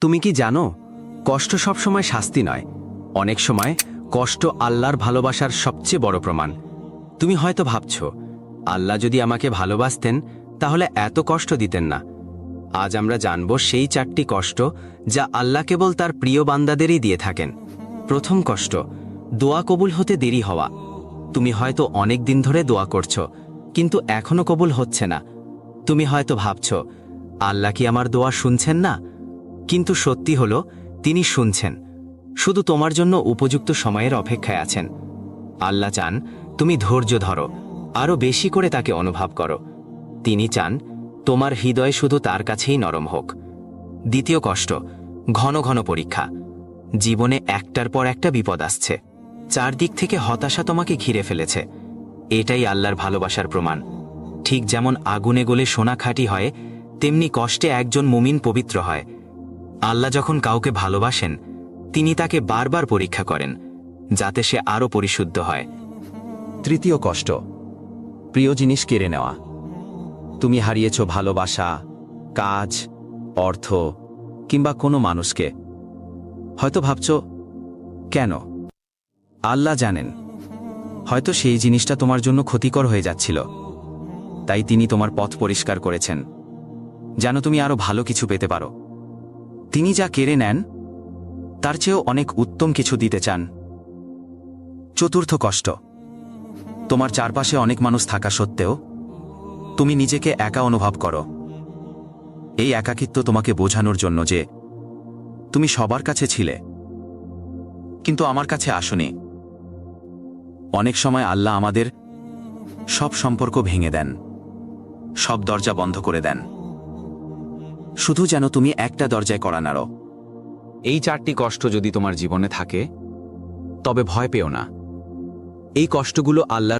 তুমি কি জানো, কষ্ট সবসময় শাস্তি নয়, অনেক সময় কষ্ট আল্লাহর ভালোবাসার সবচেয়ে বড় প্রমাণ। তুমি হয়তো ভাবছ, আল্লাহ যদি আমাকে ভালোবাসতেন তাহলে এত কষ্ট দিতেন না। আজ আমরা জানব সেই 4টি কষ্ট যা আল্লাহ কেবল তার প্রিয় বান্দাদেরই দিয়ে থাকেন। প্রথম কষ্ট, দোয়া কবুল হতে দেরি হওয়া। তুমি হয়তো অনেক দিন ধরে দোয়া করছো, কিন্তু এখনো কবুল হচ্ছে না। তুমি হয়তো ভাবছ, আল্লাহ কি আমার দোয়া শুনছেন না? কিন্তু সত্যি হলো, তিনি শুনছেন, শুধু তোমার জন্য উপযুক্ত সময়ের অপেক্ষায় আছেন। আল্লাহ চান তুমি ধৈর্য ধরো, আরও বেশি করে তাকে অনুভব করো। তিনি চান তোমার হৃদয় শুধু তার কাছেই নরম হোক। দ্বিতীয় কষ্ট, ঘন ঘন পরীক্ষা। জীবনে একটার পর একটা বিপদ আসছে, চারদিক থেকে হতাশা তোমাকে ঘিরে ফেলেছে। এটাই আল্লাহর ভালোবাসার প্রমাণ। ঠিক যেমন আগুনে গলে সোনা খাঁটি হয়, তেমনি কষ্টে একজন মুমিন পবিত্র হয়। আল্লাহ যখন কাউকে ভালোবাসেন, তিনি তাকে বারবার পরীক্ষা করেন, যাতে সে আরও পরিশুদ্ধ হয়। তৃতীয় কষ্ট, প্রিয় জিনিস কেড়ে নেওয়া। তুমি হারিয়েছ ভালোবাসা, কাজ, অর্থ কিংবা কোনো মানুষকে। হয়তো ভাবছ, কেন? আল্লাহ জানেন, হয়তো সেই জিনিসটা তোমার জন্য ক্ষতিকর হয়ে যাচ্ছিল, তাই তিনি তোমার পথ পরিষ্কার করেছেন, যেন তুমি আরও ভালো কিছু পেতে পারো। তিনি যা কেড়ে নেন, তার চেয়েও অনেক উত্তম কিছু দিতে চান। চতুর্থ কষ্ট, তোমার চারপাশে অনেক মানুষ থাকা সত্ত্বেও তুমি নিজেকে একা অনুভব করো। এই একাকিত্ব তোমাকে বোঝানোর জন্য যে তুমি সবার কাছে ছিলে, কিন্তু আমার কাছে আসোনি। অনেক সময় আল্লাহ আমাদের সব সম্পর্ক ভেঙে দেন, সব দরজা বন্ধ করে দেন, শুধু যেন তুমি একটা দরজায় কড়া নাড়ো। এই 4টি কষ্ট যদি তোমার জীবনে থাকে, তবে ভয় পেও না। এই কষ্টগুলো আল্লাহর